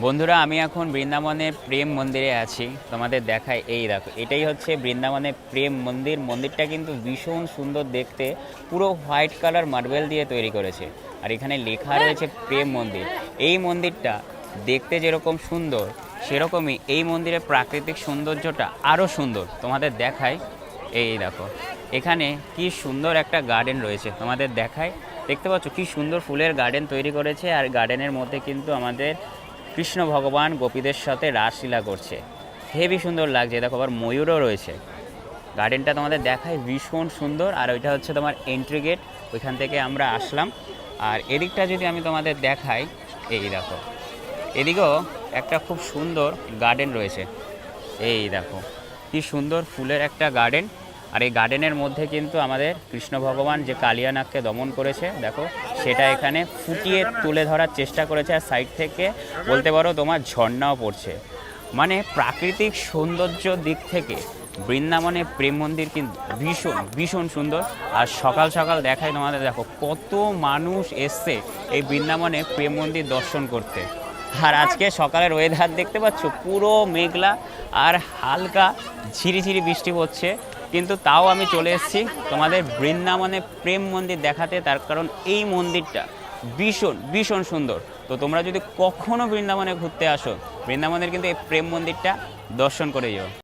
বন্ধুরা, আমি এখন বৃন্দাবনের প্রেম মন্দিরে আছি। তোমাদের দেখাই, এই দেখো, এটাই হচ্ছে বৃন্দাবনের প্রেম মন্দির। মন্দিরটা কিন্তু ভীষণ সুন্দর দেখতে, পুরো হোয়াইট কালার মার্বেল দিয়ে তৈরি করেছে। আর এখানে লেখা রয়েছে প্রেম মন্দির। এই মন্দিরটা দেখতে যেরকম সুন্দর, সেরকমই এই মন্দিরের প্রাকৃতিক সৌন্দর্যটা আরও সুন্দর। তোমাদের দেখাই, এই দেখো, এখানে কি সুন্দর একটা গার্ডেন রয়েছে। তোমাদের দেখায়, দেখতে পাচ্ছ কি সুন্দর ফুলের গার্ডেন তৈরি করেছে। আর গার্ডেনের মধ্যে কিন্তু আমাদের কৃষ্ণ ভগবান গোপীদের সাথে রাসলীলা করছে। হেভি সুন্দর লাগছে। দেখো, আবার ময়ূরও রয়েছে। গার্ডেনটা তোমাদের দেখায়, ভীষণ সুন্দর। আর ওইটা হচ্ছে তোমার এন্ট্রি গেট, ওইখান থেকে আমরা আসলাম। আর এদিকটা যদি আমি তোমাদের দেখাই, এই দেখো, এদিকেও একটা খুব সুন্দর গার্ডেন রয়েছে। এই দেখো, কি সুন্দর ফুলের একটা গার্ডেন। আর এই গার্ডেনের মধ্যে কিন্তু আমাদের কৃষ্ণ ভগবান যে কালিয়ানাগকে দমন করেছে, দেখো, সেটা এখানে ফুটিয়ে তুলে ধরার চেষ্টা করেছে। আর সাইড থেকে বলতে পারো তোমার ঝর্ণাও পড়ছে। মানে প্রাকৃতিক সৌন্দর্য দিক থেকে বৃন্দাবনে প্রেম মন্দির কিন্তু ভীষণ ভীষণ সুন্দর। আর সকাল সকাল দেখায় তোমাদের, দেখো কত মানুষ এসছে এই বৃন্দাবনে প্রেম মন্দির দর্শন করতে। আর আজকে সকালের ওয়েদার দেখতে পাচ্ছ, পুরো মেঘলা আর হালকা ঝিরিঝিরি বৃষ্টি পড়ছে। কিন্তু তাও আমি চলে এসেছি তোমাদের বৃন্দাবনে প্রেম মন্দির দেখাতে। তার কারণ এই মন্দিরটা ভীষণ ভীষণ সুন্দর। তো তোমরা যদি কখনো বৃন্দাবনে ঘুরতে আসো, বৃন্দাবনের কিন্তু এই প্রেম মন্দিরটা দর্শন করে যেও।